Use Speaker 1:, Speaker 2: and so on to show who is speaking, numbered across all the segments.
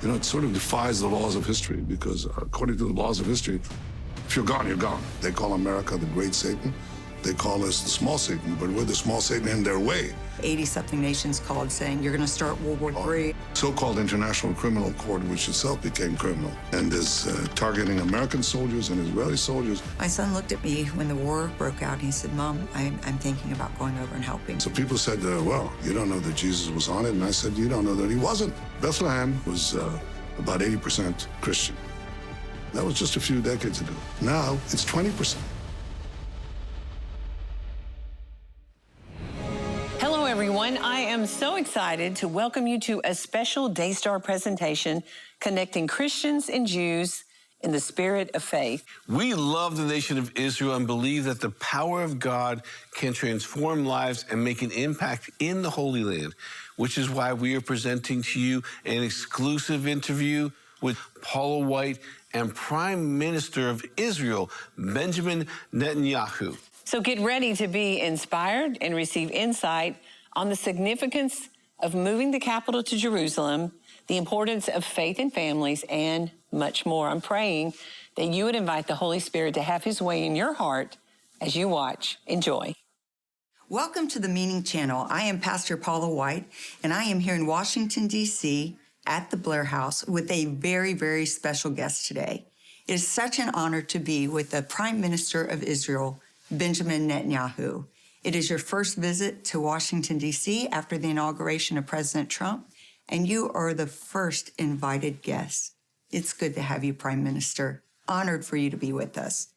Speaker 1: You know, it sort of defies the laws of history because according to the laws of history, if you're gone, you're gone. They call America the great Satan. They call us the small Satan, but we're the small Satan in their way.
Speaker 2: 80-something nations called saying, you're going to start World War III.
Speaker 1: So-called International Criminal Court, which itself became criminal, and is targeting American soldiers and Israeli soldiers.
Speaker 2: My son looked at me when the war broke out, and he said, Mom, I'm thinking about going over and helping.
Speaker 1: So people said, well, you don't know that Jesus was on it. And I said, you don't know that he wasn't. Bethlehem was about 80% Christian. That was just a few decades ago. Now it's 20%.
Speaker 3: Hello, everyone. I am so excited to welcome you to a special Daystar presentation connecting Christians and Jews in the spirit of faith.
Speaker 4: We love the nation of Israel and believe that the power of God can transform lives and make an impact in the Holy Land, which is why we are presenting to you an exclusive interview with Paula White and Prime Minister of Israel, Benjamin Netanyahu.
Speaker 3: So get ready to be inspired and receive insight on the significance of moving the capital to Jerusalem, the importance of faith in families, and much more. I'm praying that you would invite the Holy Spirit to have his way in your heart as you watch. Enjoy.
Speaker 2: Welcome to the Meaning Channel. I am Pastor Paula White, and I am here in Washington, D.C. at the Blair House with a very, very special guest today. It is such an honor to be with the Prime Minister of Israel, Benjamin Netanyahu. It is your first visit to Washington, D.C. after the inauguration of President Trump, and you are the first invited guest. It's good to have you, Prime Minister. Honored for you to be with us.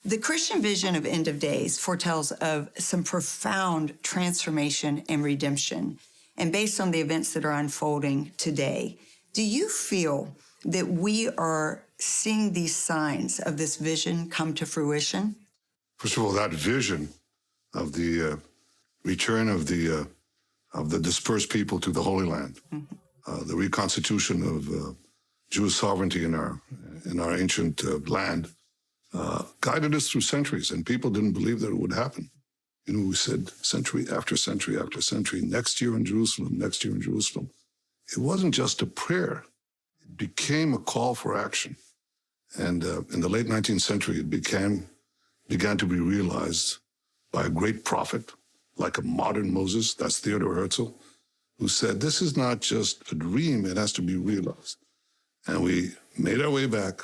Speaker 2: The Christian vision of end of days foretells of some profound transformation and redemption. And based on the events that are unfolding today, do you feel that we are seeing these signs of this vision come to fruition?
Speaker 1: First of all, that vision of the return of the dispersed people to the Holy Land, the reconstitution of Jewish sovereignty in our ancient land, guided us through centuries, and people didn't believe that it would happen. You know, we said century after century after century, next year in Jerusalem, next year in Jerusalem. It wasn't just a prayer. It became a call for action. And in the late 19th century, it began to be realized by a great prophet, like a modern Moses, that's Theodore Herzl, who said, this is not just a dream, it has to be realized. And we made our way back,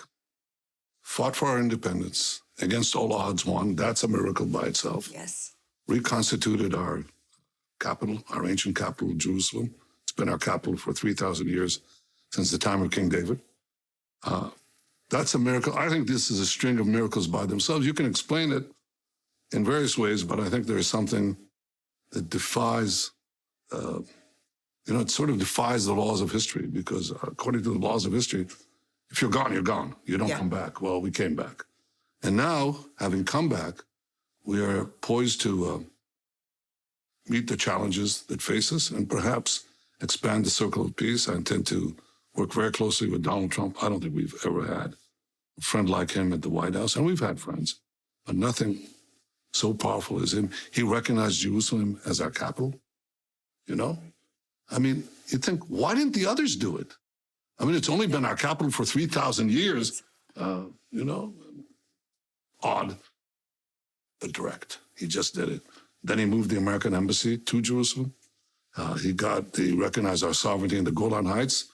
Speaker 1: fought for our independence, against all odds won. That's a miracle by itself.
Speaker 2: Yes.
Speaker 1: Reconstituted our capital, our ancient capital, Jerusalem. It's been our capital for 3,000 years, since the time of King David. That's a miracle. I think this is a string of miracles by themselves. You can explain it in various ways, but I think there is something that defies, it sort of defies the laws of history, because according to the laws of history, if you're gone, you're gone. You don't come back. Well, we came back. And now, having come back, we are poised to meet the challenges that face us and perhaps expand the circle of peace. I intend to work very closely with Donald Trump. I don't think we've ever had a friend like him at the White House, and we've had friends, but nothing so powerful as him. He recognized Jerusalem as our capital, you know? I mean, you think, why didn't the others do it? I mean, it's only been our capital for 3,000 years, odd, but direct. He just did it. Then he moved the American embassy to Jerusalem. He recognized our sovereignty in the Golan Heights,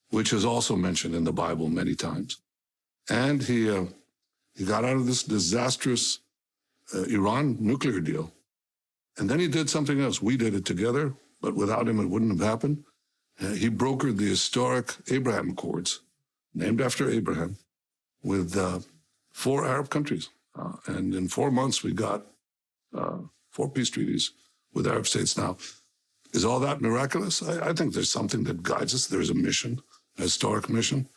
Speaker 1: which is also mentioned in the Bible many times. And he got out of this disastrous Iran nuclear deal. And then he did something else. We did it together, but without him, it wouldn't have happened. He brokered the historic Abraham Accords, named after Abraham, with 4 Arab countries. And in 4 months, we got 4 peace treaties with Arab states. Now, is all that miraculous? I think there's something that guides us. There's a mission, a historic mission.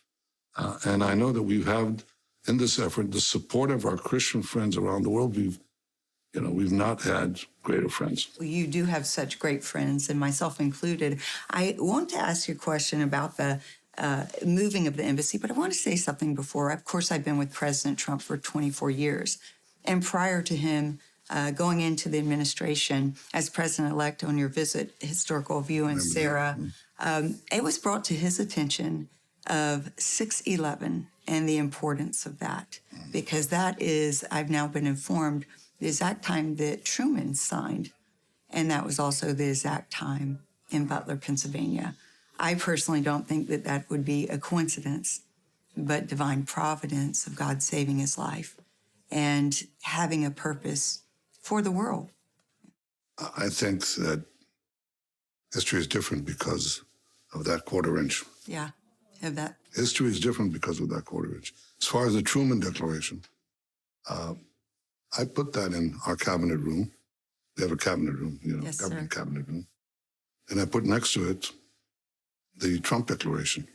Speaker 1: And I know that we've had, in this effort, the support of our Christian friends around the world. We've not had greater friends.
Speaker 2: You do have such great friends, and myself included. I want to ask you a question about the moving of the embassy, but I want to say something before. Of course, I've been with President Trump for 24 years. And prior to him going into the administration as president-elect on your visit, historical view, and Sarah, it was brought to his attention of 6/11 and the importance of that, because that is, I've now been informed, the exact time that Truman signed, and that was also the exact time in Butler, Pennsylvania. I personally don't think that that would be a coincidence, but divine providence of God saving his life and having a purpose for the world.
Speaker 1: I think that history is different because of that quarter inch.
Speaker 2: Yeah, have that.
Speaker 1: History is different because of that quarter inch. As far as the Truman Declaration, I put that in our cabinet room. We have a cabinet room,
Speaker 2: Yes,
Speaker 1: government
Speaker 2: sir.
Speaker 1: cabinet room. And I put next to it the Trump Declaration,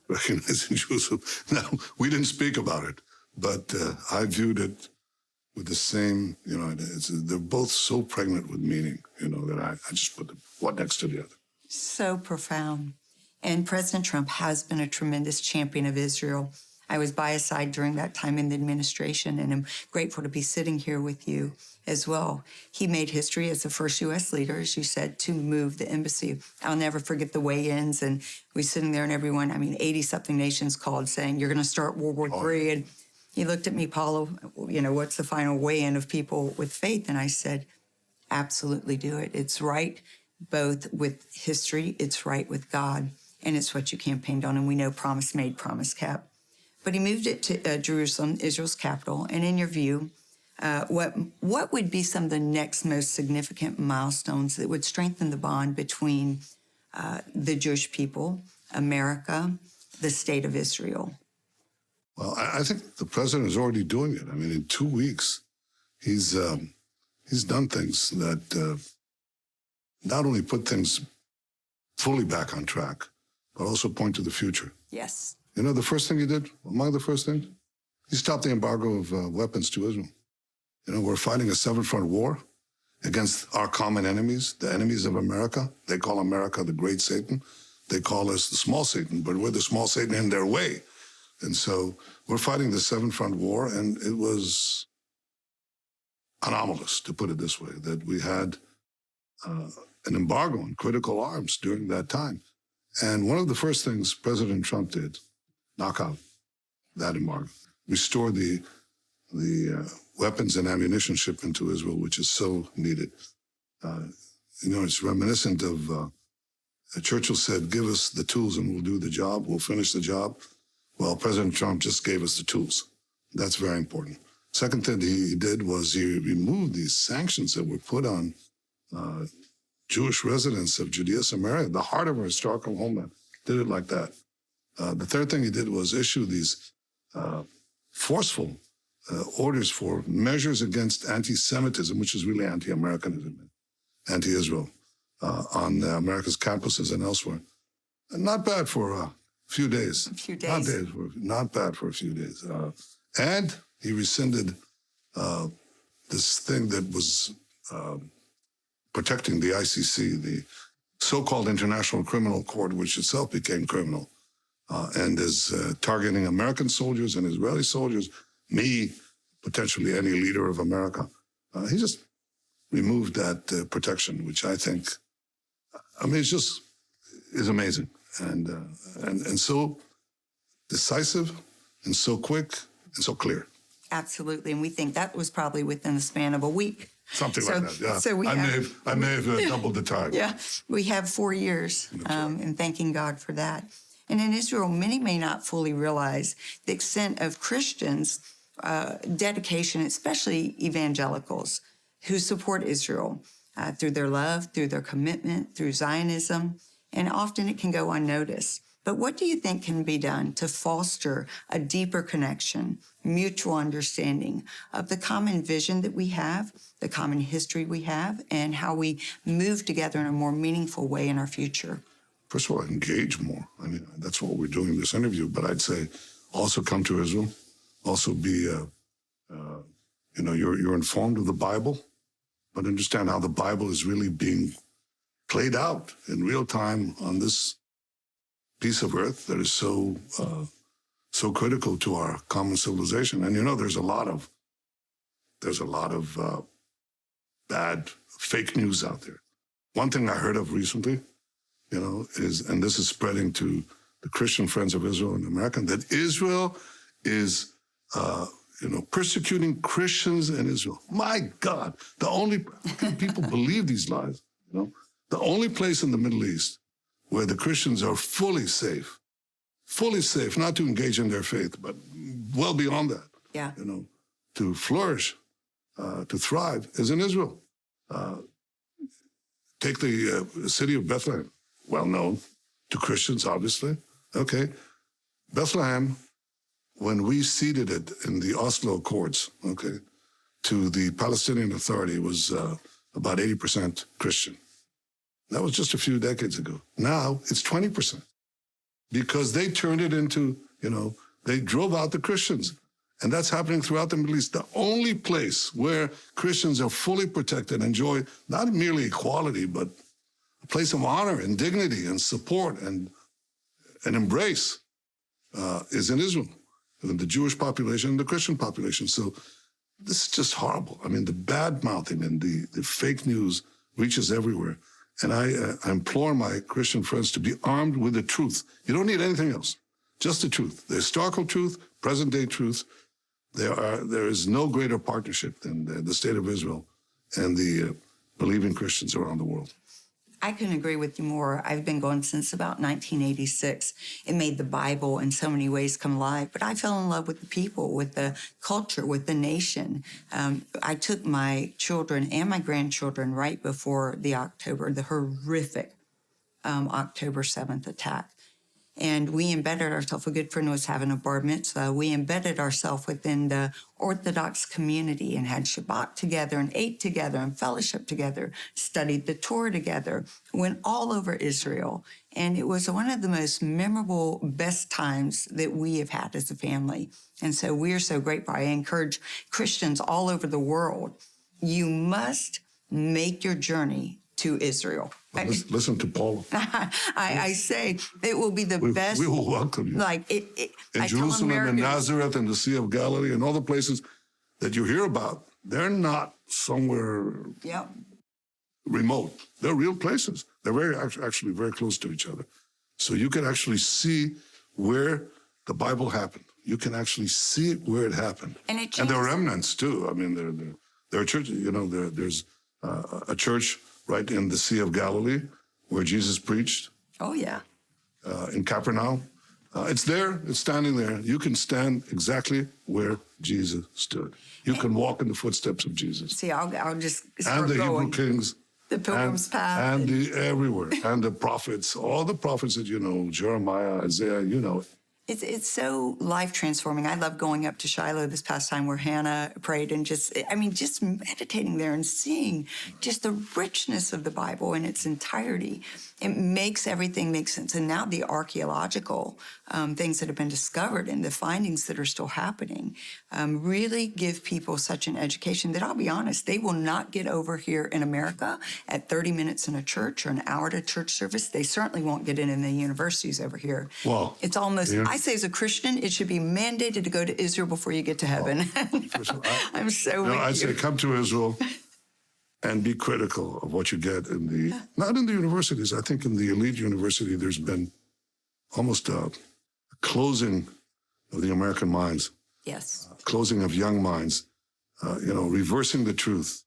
Speaker 1: recognizing Jerusalem. Now, we didn't speak about it, but I viewed it with the same, they're both so pregnant with meaning, that I just put them one next to the other.
Speaker 2: So profound. And President Trump has been a tremendous champion of Israel. I was by his side during that time in the administration, and I'm grateful to be sitting here with you as well. He made history as the first U.S. leader, as you said, to move the embassy. I'll never forget the weigh-ins, and we sitting there, and everyone, 80-something nations called saying, you're going to start World War III. And he looked at me, Paula, what's the final weigh-in of people with faith? And I said, absolutely do it. It's right both with history, it's right with God, and it's what you campaigned on. And we know promise made, promise kept. But he moved it to Jerusalem, Israel's capital. And in your view, what would be some of the next most significant milestones that would strengthen the bond between the Jewish people, America, the state of Israel?
Speaker 1: Well, I think the president is already doing it. In 2 weeks, he's done things that not only put things fully back on track, but also point to the future.
Speaker 2: Yes.
Speaker 1: The first thing he did, among the first things, he stopped the embargo of weapons to Israel. We're fighting a seven-front war against our common enemies, the enemies of America. They call America the great Satan. They call us the small Satan, but we're the small Satan in their way. And so we're fighting the seven-front war, and it was anomalous, to put it this way, that we had an embargo on critical arms during that time. And one of the first things President Trump did, knock out that embargo, restore the weapons and ammunition shipment to Israel, which is so needed. It's reminiscent of Churchill said, give us the tools and we'll do the job, we'll finish the job. Well, President Trump just gave us the tools. That's very important. Second thing he did was he removed these sanctions that were put on Jewish residents of Judea, Samaria, the heart of our historical homeland. Did it like that. The third thing he did was issue these forceful orders for measures against anti-Semitism, which is really anti-Americanism, anti-Israel, on America's campuses and elsewhere. And not bad for a few days.
Speaker 2: A few days.
Speaker 1: Not bad for a few days. And he rescinded this thing that was protecting the ICC, the so-called International Criminal Court, which itself became criminal, and is targeting American soldiers and Israeli soldiers, me, potentially any leader of America. He just removed that protection, which I think, it's just is amazing and so decisive and so quick and so clear.
Speaker 2: Absolutely. And we think that was probably within the span of a week.
Speaker 1: Something like that, yeah.
Speaker 2: So
Speaker 1: I may have doubled the time.
Speaker 2: Yeah, we have 4 years, and thanking God for that. And in Israel, many may not fully realize the extent of Christians' dedication, especially evangelicals, who support Israel through their love, through their commitment, through Zionism, and often it can go unnoticed. But what do you think can be done to foster a deeper connection, mutual understanding of the common vision that we have, the common history we have, and how we move together in a more meaningful way in our future?
Speaker 1: First of all, engage more. That's what we're doing in this interview. But I'd say also come to Israel. Also be, you're informed of the Bible, but understand how the Bible is really being played out in real time on this piece of earth that is so critical to our common civilization. And there's a lot of bad fake news out there. One thing I heard of recently, is, and this is spreading to the Christian Friends of Israel in America, that Israel is, persecuting Christians in Israel. My God, the only people believe these lies. The only place in the Middle East where the Christians are fully safe, not to engage in their faith, but well beyond that.
Speaker 2: Yeah.
Speaker 1: To flourish, to thrive, is in Israel. Take the city of Bethlehem, well known to Christians, obviously. Okay, Bethlehem, when we ceded it in the Oslo Accords, to the Palestinian Authority, was about 80% Christian. That was just a few decades ago. Now it's 20% because they turned it into, they drove out the Christians. And that's happening throughout the Middle East. The only place where Christians are fully protected, enjoy not merely equality, but a place of honor and dignity and support and embrace is in Israel, in the Jewish population and the Christian population. So this is just horrible. I mean, the bad mouthing and the fake news reaches everywhere. And I implore my Christian friends to be armed with the truth. You don't need anything else, just the truth, the historical truth, present day truth. There is no greater partnership than the state of Israel and the believing Christians around the world.
Speaker 2: I couldn't agree with you more. I've been going since about 1986. It made the Bible in so many ways come alive, but I fell in love with the people, with the culture, with the nation. I took my children and my grandchildren right before the horrific October 7th attack. And we embedded ourselves, a good friend was having a bar mitzvah, we embedded ourselves within the Orthodox community and had Shabbat together and ate together and fellowship together, studied the Torah together, went all over Israel. And it was one of the most memorable, best times that we have had as a family. And so we are so grateful. I encourage Christians all over the world, you must make your journey to Israel.
Speaker 1: Listen to Paula.
Speaker 2: I say it will be the best.
Speaker 1: We will welcome you. In Jerusalem and Nazareth and the Sea of Galilee and all the places that you hear about, they're not somewhere remote. They're real places. They're actually very close to each other. So you can actually see where the Bible happened. You can actually see it where it happened.
Speaker 2: And
Speaker 1: there are remnants too. I mean, there are churches. There's a church right in the Sea of Galilee, where Jesus preached.
Speaker 2: Oh, yeah.
Speaker 1: In Capernaum. It's there. It's standing there. You can stand exactly where Jesus stood. You can walk in the footsteps of Jesus.
Speaker 2: See, I'll just start
Speaker 1: and the
Speaker 2: going.
Speaker 1: Hebrew kings.
Speaker 2: The Pilgrim's Path.
Speaker 1: And everywhere. And the prophets. All the prophets that you know, Jeremiah, Isaiah, you know.
Speaker 2: It's so life transforming. I love going up to Shiloh this past time where Hannah prayed and just meditating there and seeing just the richness of the Bible in its entirety. It makes everything make sense. And now the archaeological things that have been discovered and the findings that are still happening really give people such an education that I'll be honest, they will not get over here in America at 30 minutes in a church or an hour to church service. They certainly won't get in the universities over here.
Speaker 1: Well,
Speaker 2: it's almost, I say as a Christian, it should be mandated to go to Israel before you get to heaven. I'm so with
Speaker 1: I'd say come to Israel and be critical of what you get not in the universities. I think in the elite university, there's been almost a closing of the American minds.
Speaker 2: Yes.
Speaker 1: Closing of young minds, reversing the truth.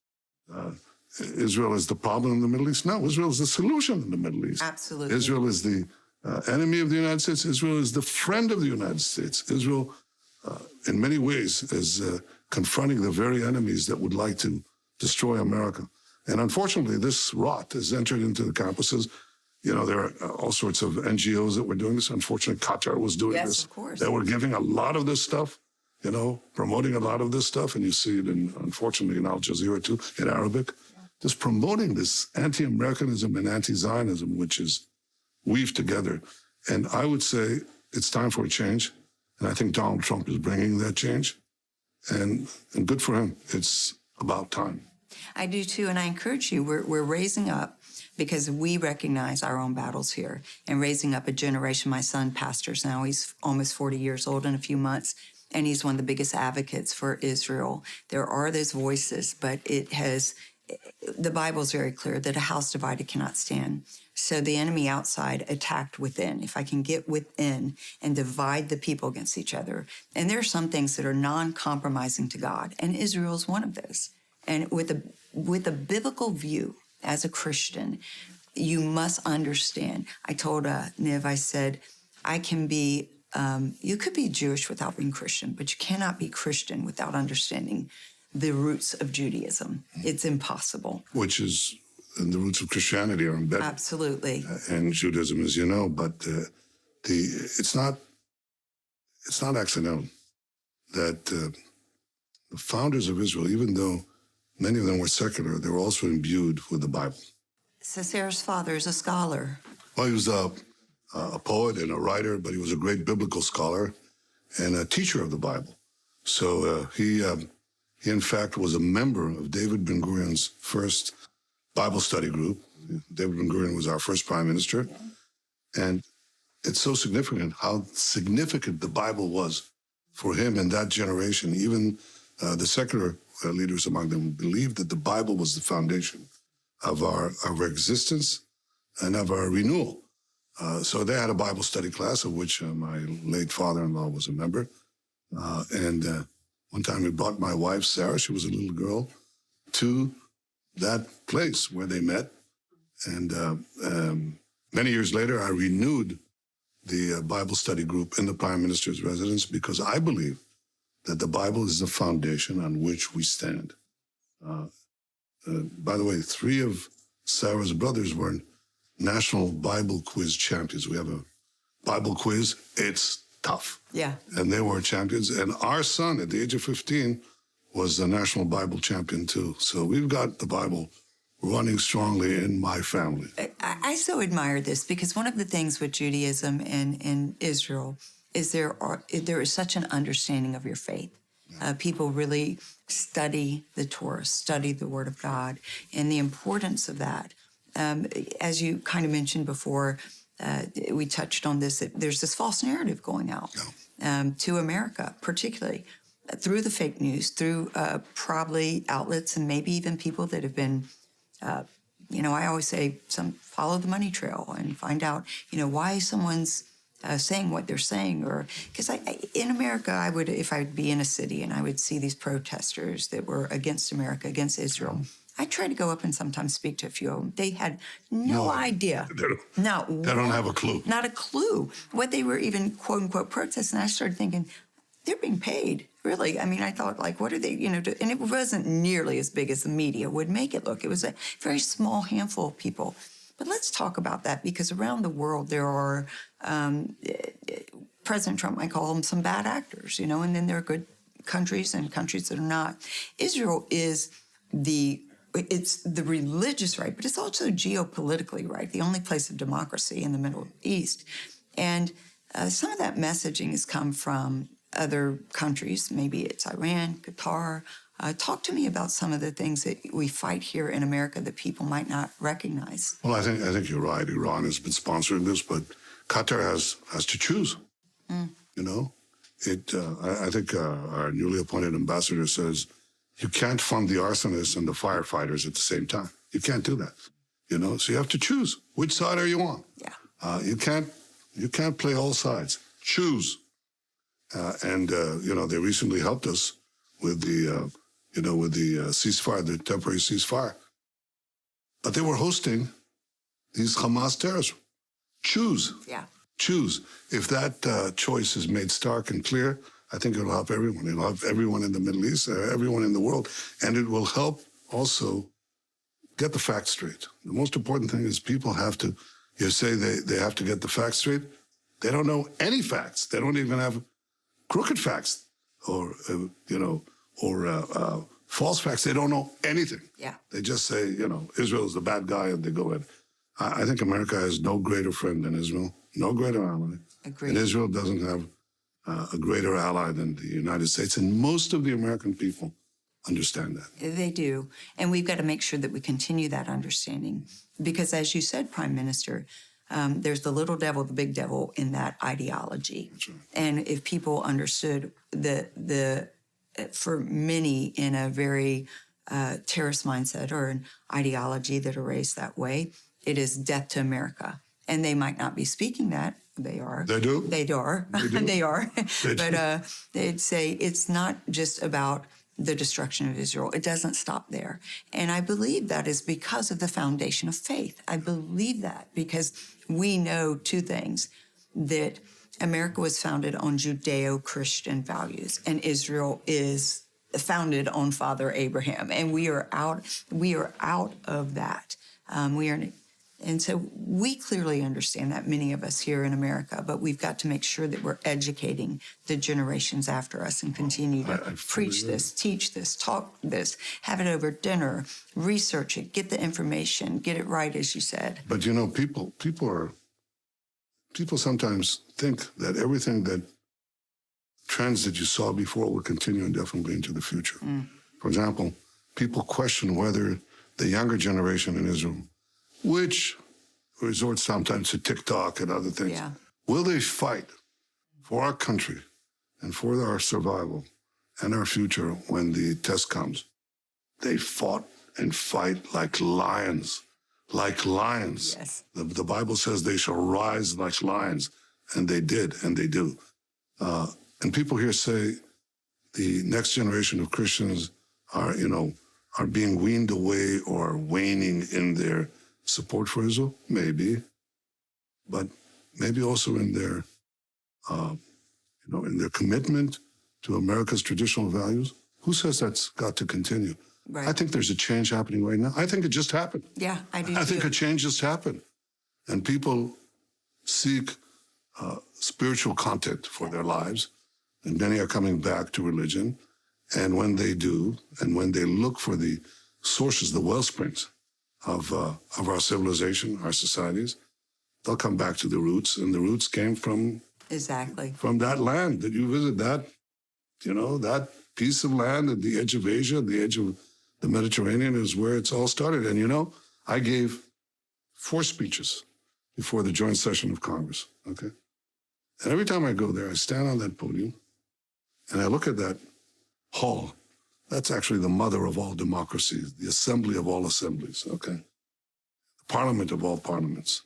Speaker 1: Israel is the problem in the Middle East. No, Israel is the solution in the Middle East.
Speaker 2: Absolutely.
Speaker 1: Israel is the enemy of the United States. Israel is the friend of the United States. Israel, in many ways, is confronting the very enemies that would like to destroy America. And unfortunately, this rot has entered into the campuses. There are all sorts of NGOs that were doing this. Unfortunately, Qatar was doing this.
Speaker 2: Yes, of course.
Speaker 1: They were giving a lot of this stuff, promoting a lot of this stuff. And you see it, unfortunately, in Al Jazeera, too, in Arabic. Just promoting this anti-Americanism and anti-Zionism, which is weaved together. And I would say it's time for a change. And I think Donald Trump is bringing that change. And good for him. It's about time.
Speaker 2: I do too, and I encourage you. We're raising up because we recognize our own battles here and raising up a generation. My son pastors now. He's almost 40 years old in a few months, and he's one of the biggest advocates for Israel. There are those voices, but it has the Bible is very clear that a house divided cannot stand. So the enemy outside attacked within. If I can get within and divide the people against each other. And there are some things that are non-compromising to God, and Israel is one of those. And with a biblical view as a Christian, you must understand. I told Niv, I said, I can be, you could be Jewish without being Christian, but you cannot be Christian without understanding the roots of Judaism. It's impossible.
Speaker 1: Which is, and the roots of Christianity are embedded.
Speaker 2: Absolutely.
Speaker 1: And Judaism, as you know, but it's not accidental that the founders of Israel, even though many of them were secular, they were also imbued with the Bible.
Speaker 2: So Sarah's father is a scholar.
Speaker 1: Well, he was a poet and a writer, but he was a great biblical scholar and a teacher of the Bible. So he in fact was a member of David Ben-Gurion's first Bible study group. David Ben-Gurion was our first prime minister. And it's so significant how significant the Bible was for him in that generation. Even the secular leaders among them believed that the Bible was the foundation of our existence and of our renewal. So they had a Bible study class of which my late father-in-law was a member. And one time we brought my wife, Sarah, she was a little girl, to that place where they met. And many years later, I renewed the Bible study group in the Prime Minister's residence because I believe that the Bible is the foundation on which we stand. By the way, 3 of Sarah's brothers were national Bible quiz champions. We have a Bible quiz. It's tough.
Speaker 2: Yeah.
Speaker 1: And they were champions. And our son, at the age of 15, was a national Bible champion, too. So we've got the Bible running strongly in my family.
Speaker 2: I so admire this because one of the things with Judaism and Israel is there is such an understanding of your faith. People really study the Torah, study the Word of God, and the importance of that. As you kind of mentioned before, we touched on this, that there's this false narrative going out to America, particularly through the fake news, through probably outlets and maybe even people that have been, I always say, follow the money trail and find out, why someone's saying what they're saying. Or because in America, I would, if I'd be in a city and I would see these protesters that were against America, against Israel, I'd try to go up and sometimes speak to a few of them. They had no idea.
Speaker 1: They don't have a clue.
Speaker 2: Not a clue what they were even, quote unquote, protesting. I started thinking, they're being paid, really. I mean, I thought, like, what are they, and it wasn't nearly as big as the media would make it look. It was a very small handful of people. But let's talk about that, because around the world there are, President Trump might call them some bad actors, and then there are good countries and countries that are not. Israel is it's the religious right, but it's also geopolitically right, the only place of democracy in the Middle East. And some of that messaging has come from other countries. Maybe it's Iran, Qatar. Talk to me about some of the things that we fight here in America that people might not recognize.
Speaker 1: Well, I think you're right. Iran has been sponsoring this, but Qatar has to choose. I think our newly appointed ambassador says, you can't fund the arsonists and the firefighters at the same time. You can't do that. So you have to choose. Which side are you on?
Speaker 2: Yeah.
Speaker 1: You can't play all sides. Choose. They recently helped us with the ceasefire, the temporary ceasefire. But they were hosting these Hamas terrorists. Choose.
Speaker 2: Yeah.
Speaker 1: Choose. If that choice is made stark and clear, I think it'll help everyone. It'll help everyone in the Middle East, everyone in the world. And it will help also get the facts straight. The most important thing is people have to, you say they have to get the facts straight. They don't know any facts. They don't even have crooked facts or false facts. They don't know anything.
Speaker 2: Yeah.
Speaker 1: They just say, Israel is the bad guy, and they go in. I think America has no greater friend than Israel, no greater ally.
Speaker 2: Agreed.
Speaker 1: And Israel doesn't have a greater ally than the United States. And most of the American people understand that.
Speaker 2: They do. And we've got to make sure that we continue that understanding. Because as you said, Prime Minister, there's the little devil, the big devil in that ideology.
Speaker 1: That's right.
Speaker 2: And if people understood for many in a very terrorist mindset or an ideology that are raised that way, it is death to America. And they might not be speaking that. They are.
Speaker 1: They do?
Speaker 2: They are.
Speaker 1: They do?
Speaker 2: They are.
Speaker 1: They do.
Speaker 2: But they'd say it's not just about the destruction of Israel. It doesn't stop there. And I believe that is because of the foundation of faith. I believe that because we know two things, that America was founded on Judeo-Christian values, and Israel is founded on Father Abraham. And we are out of that. And so we clearly understand that, many of us here in America, but we've got to make sure that we're educating the generations after us and continue to preach this, teach this, talk this, have it over dinner, research it, get the information, get it right, as you said.
Speaker 1: But you know, people sometimes think that everything that trends that you saw before will continue indefinitely into the future. For example, people question whether the younger generation in Israel, which resorts sometimes to TikTok and other things, will they fight for our country and for our survival and our future when the test comes? They fought and fight like lions, like lions.
Speaker 2: Yes.
Speaker 1: The Bible says they shall rise like lions, and they did, and they do. And people here say the next generation of Christians are being weaned away or waning in their support for Israel, maybe, but maybe also in their, in their commitment to America's traditional values. Who says that's got to continue?
Speaker 2: Right.
Speaker 1: I think there's a change happening right now. I think it just happened.
Speaker 2: Yeah, I do.
Speaker 1: I think a change just happened, and people seek spiritual content for their lives, and many are coming back to religion. And when they do, and when they look for the sources, the well springs of our civilization, our societies, they'll come back to the roots, and the roots came from that land that you visit, that piece of land at the edge of Asia, the edge of the Mediterranean is where it's all started. And I gave 4 speeches before the joint session of Congress, okay? And every time I go there, I stand on that podium and I look at that hall. That's actually the mother of all democracies, the assembly of all assemblies, okay? The parliament of all parliaments.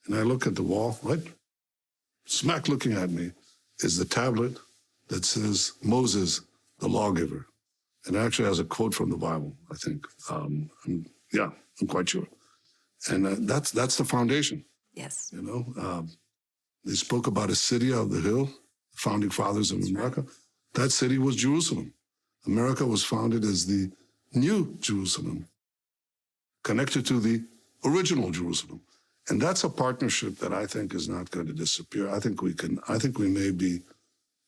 Speaker 1: And I look at the wall, right? Smack looking at me is the tablet that says Moses, the lawgiver. And it actually has a quote from the Bible, I think. I'm quite sure. And that's the foundation.
Speaker 2: Yes.
Speaker 1: They spoke about a city of the hill, founding fathers of America. Right. That city was Jerusalem. America was founded as the new Jerusalem, connected to the original Jerusalem. And that's a partnership that I think is not going to disappear. I think we may be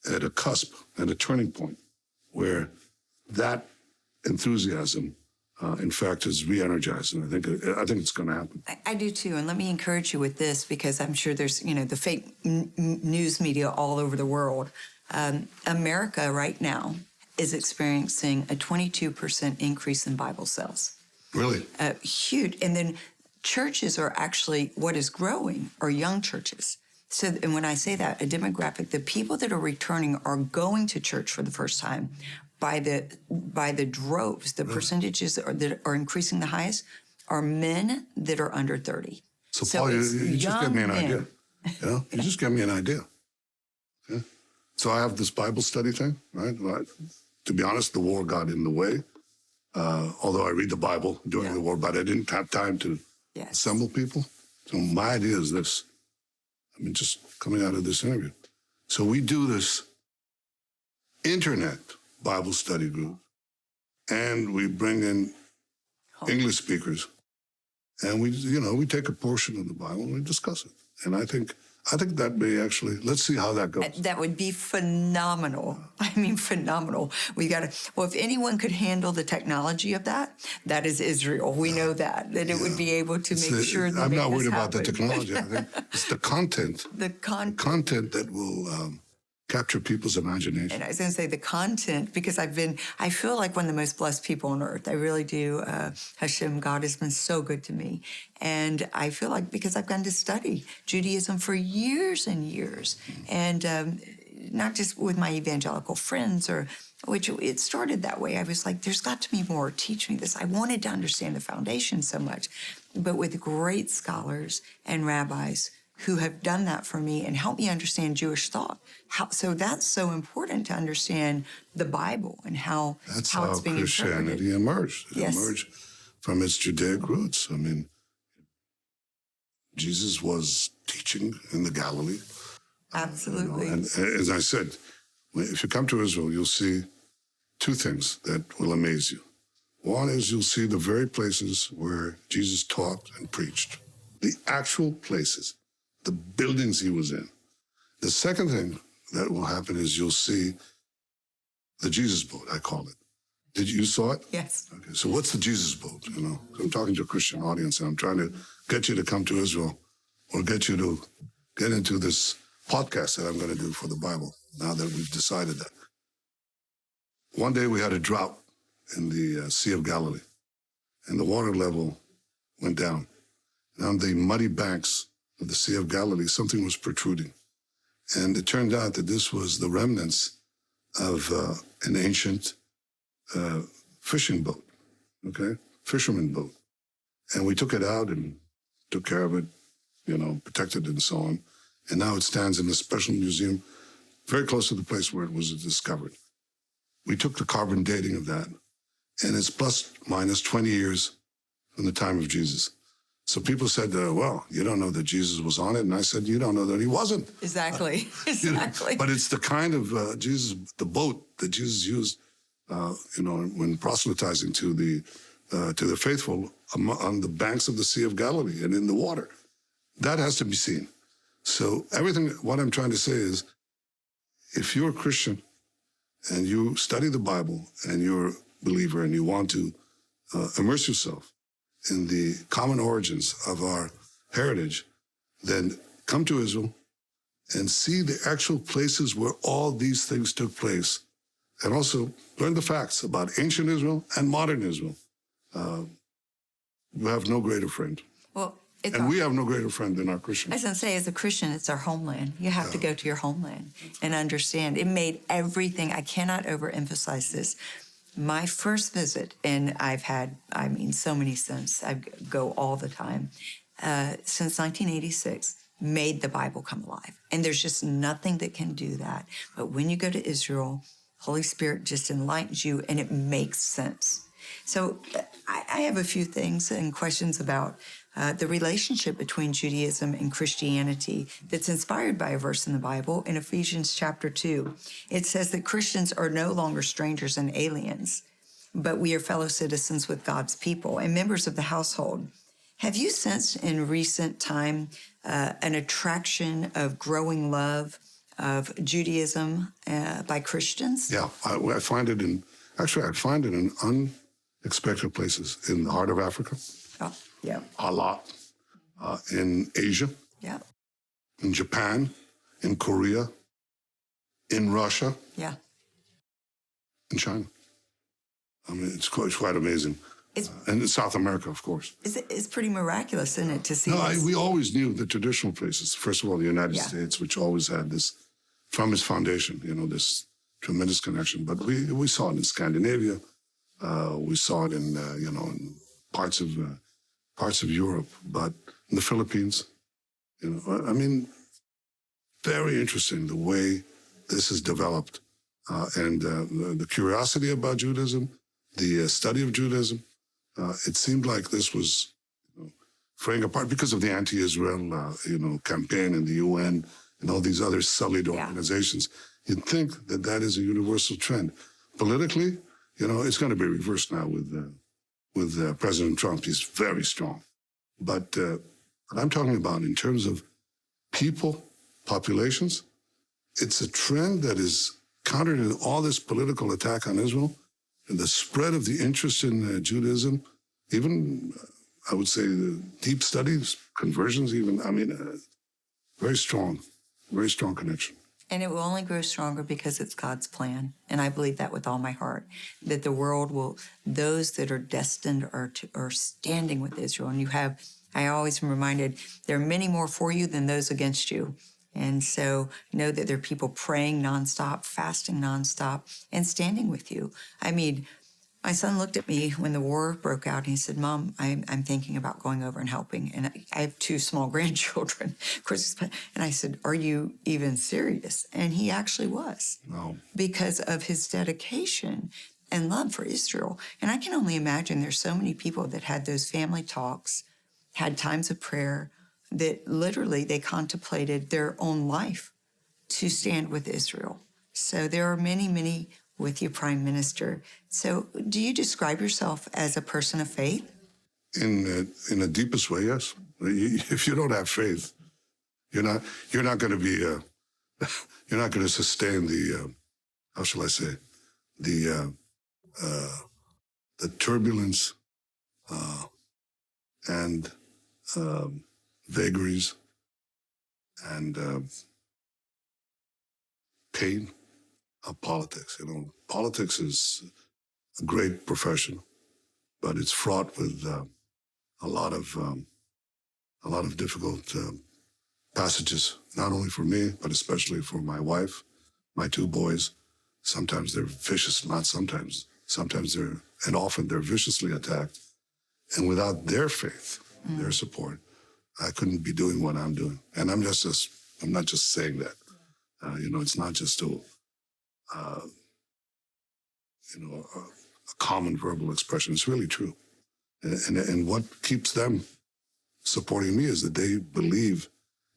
Speaker 1: at a cusp, at a turning point, where that enthusiasm, in fact, is re-energized. And I think it's going to happen.
Speaker 2: I do too. And let me encourage you with this, because I'm sure there's, the fake news media all over the world. America right now is experiencing a 22% increase in Bible sales.
Speaker 1: Really?
Speaker 2: Huge. And then churches are actually, what is growing are young churches. So, and when I say that, a demographic, the people that are returning are going to church for the first time by the droves. The percentages that are increasing the highest are men that are under 30.
Speaker 1: So Paul, you just gave me an idea. Yeah, you just gave me an idea. Okay? So I have this Bible study thing, right? To be honest, the war got in the way. Although I read the Bible during the war, but I didn't have time to assemble people. So my idea is this. Just coming out of this interview. So we do this internet Bible study group, and we bring in English speakers, and we take a portion of the Bible and we discuss it. And I think that may actually, let's see how that goes.
Speaker 2: That would be phenomenal. Phenomenal. If anyone could handle the technology of that, that is Israel. We know that it would be able to make sure that
Speaker 1: I'm not worried about the technology. I think it's the content.
Speaker 2: The
Speaker 1: content that will capture people's imagination.
Speaker 2: And I was going to say the content, because I feel like one of the most blessed people on earth. I really do. Hashem, God has been so good to me. And I feel like because I've gone to study Judaism for years and years, and not just with my evangelical friends, which it started that way. I was like, there's got to be more. Teach me this. I wanted to understand the foundation so much, but with great scholars and rabbis who have done that for me and helped me understand Jewish thought. So that's so important to understand the Bible and how
Speaker 1: That's
Speaker 2: how
Speaker 1: how
Speaker 2: it's being
Speaker 1: Christianity
Speaker 2: interpreted.
Speaker 1: emerged. It
Speaker 2: Yes.
Speaker 1: emerged from its Judaic roots. I mean, Jesus was teaching in the Galilee.
Speaker 2: Absolutely.
Speaker 1: And as I said, if you come to Israel, you'll see two things that will amaze you. One is you'll see the very places where Jesus taught and preached, the actual places, the buildings he was in. The second thing that will happen is you'll see the Jesus boat, I call it. Did you saw it?
Speaker 2: Yes.
Speaker 1: Okay, so what's the Jesus boat? You know, I'm talking to a Christian audience, and I'm trying to get you to come to Israel or get you to get into this podcast that I'm going to do for the Bible, now that we've decided that. One day we had a drought in the Sea of Galilee, and the water level went down. And on the muddy banks of the Sea of Galilee, something was protruding. And it turned out that this was the remnants of an ancient fishing boat, okay? Fisherman boat. And we took it out and took care of it, you know, protected it and so on. And now it stands in a special museum very close to the place where it was discovered. We took the carbon dating of that, and it's plus minus 20 years from the time of Jesus. So people said, well, you don't know that Jesus was on it. And I said, you don't know that he wasn't.
Speaker 2: Exactly.
Speaker 1: You know,
Speaker 2: Exactly.
Speaker 1: but it's the kind of Jesus, the boat that Jesus used, you know, when proselytizing to the faithful on the banks of the Sea of Galilee and in the water. That has to be seen. So what I'm trying to say is, if you're a Christian and you study the Bible and you're a believer and you want to immerse yourself in the common origins of our heritage, then come to Israel and see the actual places where all these things took place, and also learn the facts about ancient Israel and modern Israel. You have no greater friend.
Speaker 2: Well, it's
Speaker 1: And we have no greater friend than our Christian.
Speaker 2: I was going to say, as a Christian, it's our homeland. You have to go to your homeland and understand. It made everything, I cannot overemphasize this. My first visit, and I've had, so many since, I go all the time, since 1986, made the Bible come alive. And there's just nothing that can do that. But when you go to Israel, Holy Spirit just enlightens you, and it makes sense. So I have a few things and questions about the relationship between Judaism and Christianity that's inspired by a verse in the Bible in Ephesians chapter 2. It says that Christians are no longer strangers and aliens, but we are fellow citizens with God's people and members of the household. Have you sensed in recent time an attraction of growing love of Judaism by Christians?
Speaker 1: Yeah, I find it in unexpected places in the heart of Africa.
Speaker 2: Oh, yeah.
Speaker 1: A lot. In Asia,
Speaker 2: Yeah.
Speaker 1: in Japan, in Korea, in Russia,
Speaker 2: Yeah.
Speaker 1: in China. I mean, it's quite amazing. And in South America, of course.
Speaker 2: It's pretty miraculous, isn't it, to see
Speaker 1: No,
Speaker 2: this?
Speaker 1: we always knew the traditional places. First of all, the United States, which always had this, from its foundation, this tremendous connection. But we saw it in Scandinavia. We saw it in, in parts of Europe, but in the Philippines, very interesting the way this has developed. And the curiosity about Judaism, the study of Judaism, it seemed like this was fraying apart because of the anti-Israel, campaign in the UN and all these other sullied organizations. You'd think that is a universal trend. Politically, it's going to be reversed now with President Trump. He's very strong. But what I'm talking about in terms of people, populations, it's a trend that is countered in all this political attack on Israel and the spread of the interest in Judaism, even, I would say, the deep studies, conversions even. Very strong connection.
Speaker 2: And it will only grow stronger because it's God's plan. And I believe that with all my heart, that the world will, those that are destined are standing with Israel. And I always am reminded, there are many more for you than those against you. And so know that there are people praying nonstop, fasting nonstop, and standing with you. I mean, my son looked at me when the war broke out and he said, Mom, I'm thinking about going over and helping. And I have 2 small grandchildren, of course. And I said, are you even serious? And he actually was.
Speaker 1: No.
Speaker 2: Because of his dedication and love for Israel. And I can only imagine there's so many people that had those family talks, had times of prayer, that literally they contemplated their own life to stand with Israel. So there are many, many with you, Prime Minister. So do you describe yourself as a person of faith?
Speaker 1: In the deepest way, yes. If you don't have faith, you're not going to be, you're not going to sustain the, how shall I say, the turbulence and vagaries and pain of politics. You know, politics is a great profession, but it's fraught with a lot of difficult passages. Not only for me, but especially for my wife, my 2 boys. Sometimes they're vicious, not sometimes. Sometimes and often they're viciously attacked. And without their faith, their support, I couldn't be doing what I'm doing. And I'm not just saying that. It's not just a common verbal expression. It's really true. And what keeps them supporting me is that they believe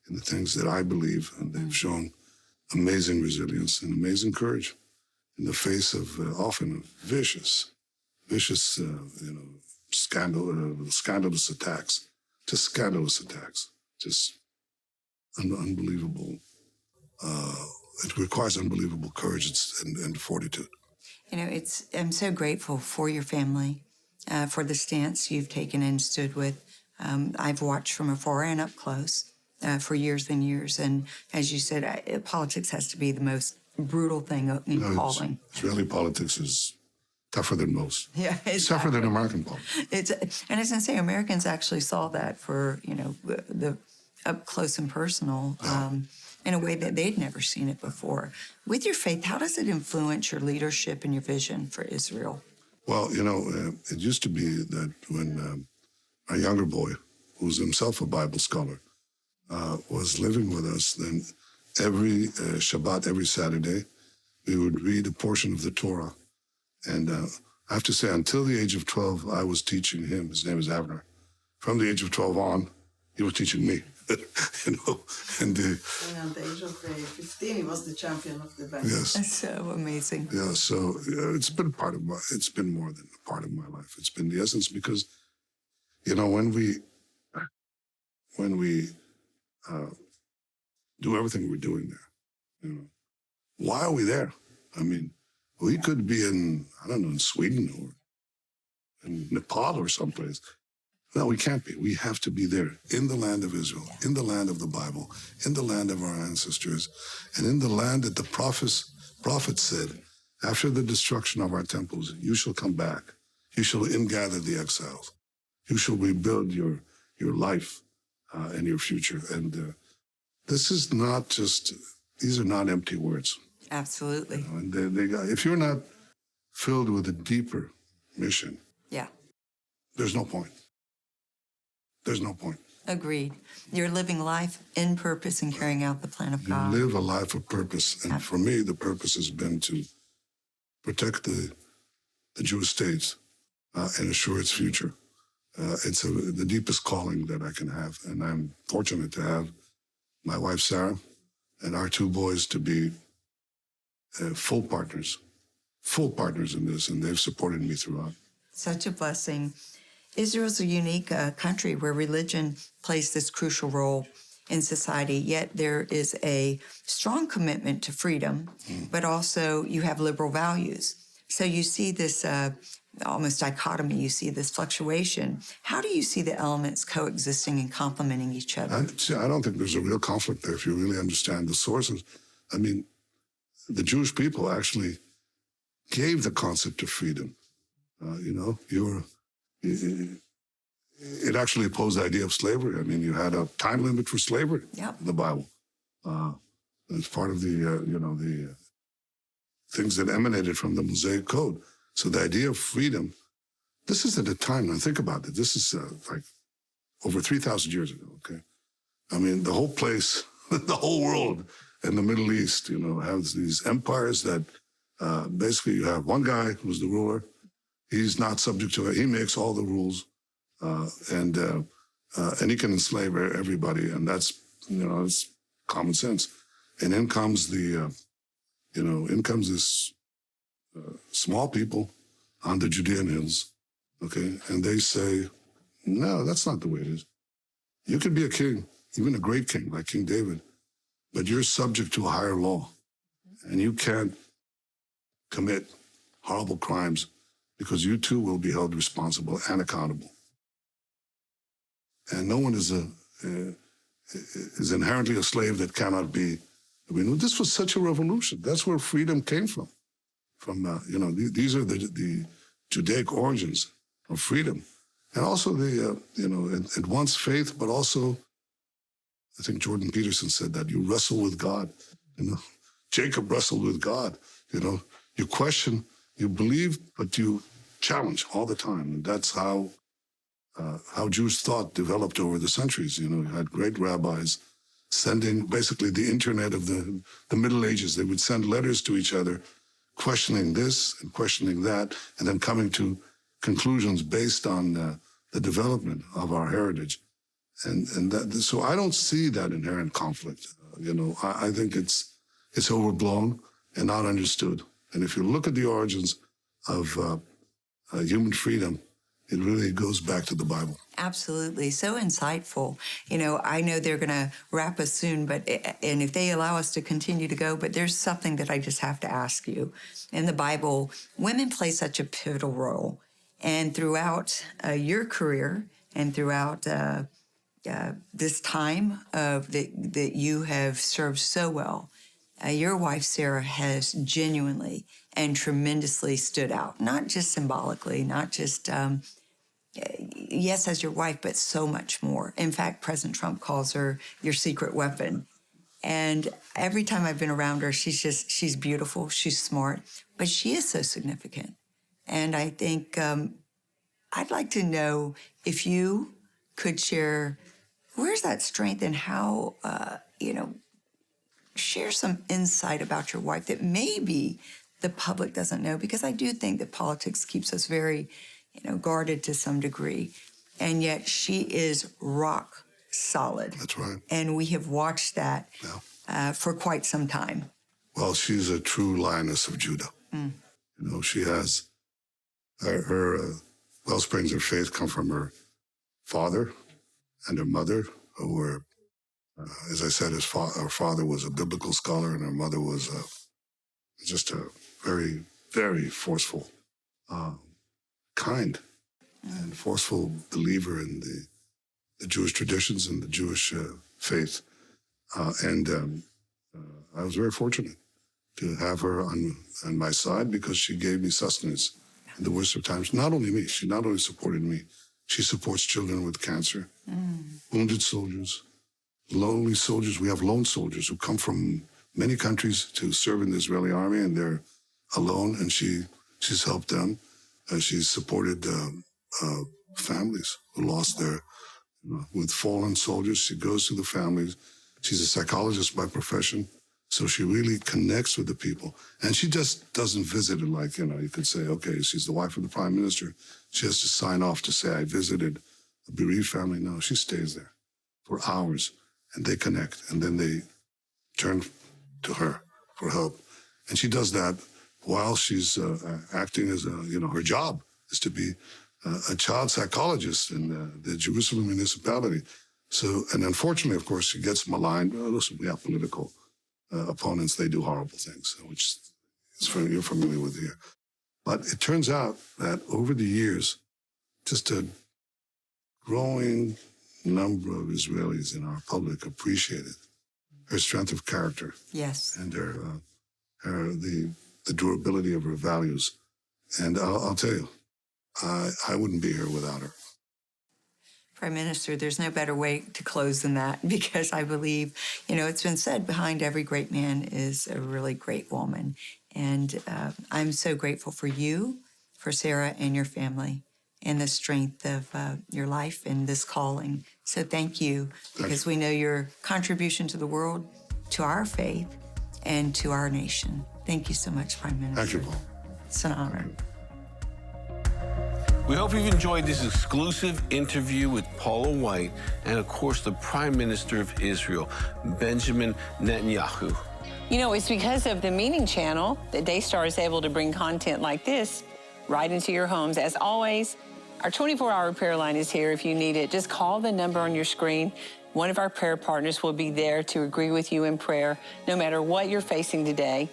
Speaker 1: in the things that I believe, and they've shown amazing resilience and amazing courage in the face of often vicious, scandalous attacks, just unbelievable. It requires unbelievable courage and fortitude.
Speaker 2: You know, I'm so grateful for your family, for the stance you've taken and stood with. I've watched from afar and up close for years and years. And as you said, politics has to be the most brutal thing in calling.
Speaker 1: Israeli politics is tougher than most.
Speaker 2: Yeah, exactly.
Speaker 1: It's tougher than American politics.
Speaker 2: And as I say, Americans actually saw that for, the up close and personal in a way that they'd never seen it before. With your faith, how does it influence your leadership and your vision for Israel?
Speaker 1: Well, it used to be that when a younger boy, who's himself a Bible scholar, was living with us, then every Shabbat, every Saturday, we would read a portion of the Torah. And I have to say, until the age of 12, I was teaching him. His name is Avner. From the age of 12 on, he was teaching me. And
Speaker 5: at the age of 15, he was the champion of the band.
Speaker 1: Yes.
Speaker 2: That's so amazing.
Speaker 1: Yeah, so it's been it's been more than a part of my life. It's been the essence because, when we do everything we're doing there, why are we there? I mean, we could be in Sweden or in Nepal or someplace. No, we can't be. We have to be there in the land of Israel, in the land of the Bible, in the land of our ancestors, and in the land that the prophets said, after the destruction of our temples, you shall come back. You shall ingather the exiles. You shall rebuild your life and your future. And this is not just, these are not empty words.
Speaker 2: Absolutely.
Speaker 1: And if you're not filled with a deeper mission, there's no point. There's no point.
Speaker 2: Agreed. You're living life in purpose and carrying out the plan of God.
Speaker 1: You live a life of purpose. And for me, the purpose has been to protect the Jewish state and assure its future. It's the deepest calling that I can have. And I'm fortunate to have my wife, Sarah, and our 2 boys to be full partners in this. And they've supported me throughout.
Speaker 2: Such a blessing. Israel's a unique country where religion plays this crucial role in society, yet there is a strong commitment to freedom, but also you have liberal values. So you see this almost dichotomy, you see this fluctuation. How do you see the elements coexisting and complementing each other?
Speaker 1: I don't think there's a real conflict there if you really understand the sources. I mean, the Jewish people actually gave the concept of freedom. It actually opposed the idea of slavery. I mean, you had a time limit for slavery in the Bible. It's part of the things that emanated from the Mosaic Code. So the idea of freedom, this is at a time, now think about it, this is like over 3,000 years ago, okay? I mean, the whole place, the whole world and the Middle East, has these empires that basically you have one guy who's the ruler. He's not subject to it. He makes all the rules, and he can enslave everybody, and that's, it's common sense. And in comes this small people on the Judean hills, okay? And they say, no, that's not the way it is. You could be a king, even a great king like King David, but you're subject to a higher law, and you can't commit horrible crimes because you too will be held responsible and accountable. And no one is inherently a slave that cannot be. This was such a revolution. That's where freedom came from. These are the Judaic origins of freedom. And also at once faith, but also, I think Jordan Peterson said that you wrestle with God. Jacob wrestled with God. You question, you believe, but you challenge all the time. And that's how Jewish thought developed over the centuries. You had great rabbis sending basically the internet of the Middle Ages. They would send letters to each other, questioning this and questioning that, and then coming to conclusions based on the development of our heritage. So I don't see that inherent conflict. I think it's overblown and not understood. And if you look at the origins of human freedom, it really goes back to the Bible.
Speaker 2: Absolutely. So insightful. I know they're going to wrap us soon, and if they allow us to continue to go, but there's something that I just have to ask you. In the Bible, women play such a pivotal role. And throughout your career and throughout this time that you have served so well, your wife, Sarah, has genuinely and tremendously stood out, not just symbolically, not just, yes, as your wife, but so much more. In fact, President Trump calls her your secret weapon. And every time I've been around her, she's beautiful, she's smart, but she is so significant. And I think I'd like to know if you could share, where's that strength and how, share some insight about your wife that maybe the public doesn't know, because I do think that politics keeps us very, guarded to some degree. And yet she is rock solid.
Speaker 1: That's right.
Speaker 2: And we have watched that for quite some time.
Speaker 1: Well, she's a true lioness of Judah. She has her wellsprings of faith come from her father and her mother, who were, as I said, her father was a biblical scholar and her mother was just a very, very forceful, kind and forceful believer in the Jewish traditions and the Jewish faith. I was very fortunate to have her on my side because she gave me sustenance in the worst of times. Not only me, she not only supported me, she supports children with cancer, wounded soldiers, lonely soldiers. We have lone soldiers who come from many countries to serve in the Israeli army, and they're alone, and she's helped them. She's supported families who lost with fallen soldiers. She goes to the families. She's a psychologist by profession, so she really connects with the people. And she just doesn't visit it like, you could say, okay, she's the wife of the prime minister. She has to sign off to say, I visited a bereaved family. No, she stays there for hours, and they connect, and then they turn to her for help. And she does that while she's acting as her job is to be a child psychologist in the Jerusalem municipality. So, and unfortunately, of course, she gets maligned. Listen, we have political opponents. They do horrible things, which you're familiar with here. But it turns out that over the years, just a growing number of Israelis in our public appreciated her strength of character.
Speaker 2: Yes.
Speaker 1: And the durability of her values. And I'll tell you, I wouldn't be here without her.
Speaker 2: Prime Minister, there's no better way to close than that, because I believe, it's been said, behind every great man is a really great woman. And I'm so grateful for you, for Sarah and your family, and the strength of your life and this calling. So thank you, because we know your contribution to the world, to our faith, and to our nation. Thank you so much, Prime Minister.
Speaker 1: Thank you, Paul.
Speaker 2: It's an honor.
Speaker 4: We hope you've enjoyed this exclusive interview with Paula White and, of course, the Prime Minister of Israel, Benjamin Netanyahu.
Speaker 3: It's because of the Meaning Channel that Daystar is able to bring content like this right into your homes. As always, our 24-hour prayer line is here if you need it. Just call the number on your screen. One of our prayer partners will be there to agree with you in prayer, no matter what you're facing today.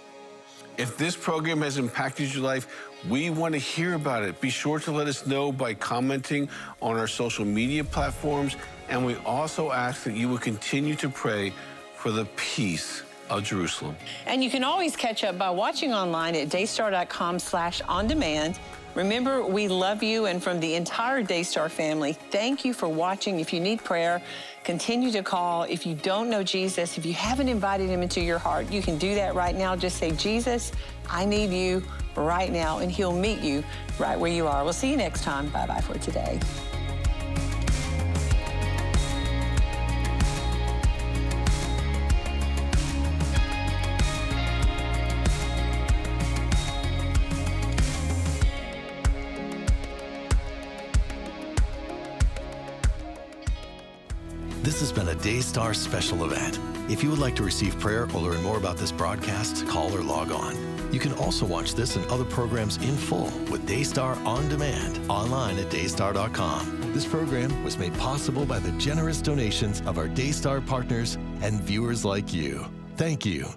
Speaker 4: If this program has impacted your life, we want to hear about it. Be sure to let us know by commenting on our social media platforms. And we also ask that you will continue to pray for the peace of Jerusalem.
Speaker 3: And you can always catch up by watching online at daystar.com/on-demand. Remember, we love you, and from the entire Daystar family, thank you for watching. If you need prayer, continue to call. If you don't know Jesus, if you haven't invited him into your heart, you can do that right now. Just say, Jesus, I need you right now, and he'll meet you right where you are. We'll see you next time. Bye-bye for today.
Speaker 6: This has been a Daystar special event. If you would like to receive prayer or learn more about this broadcast, call or log on. You can also watch this and other programs in full with Daystar On Demand online at daystar.com. This program was made possible by the generous donations of our Daystar partners and viewers like you. Thank you.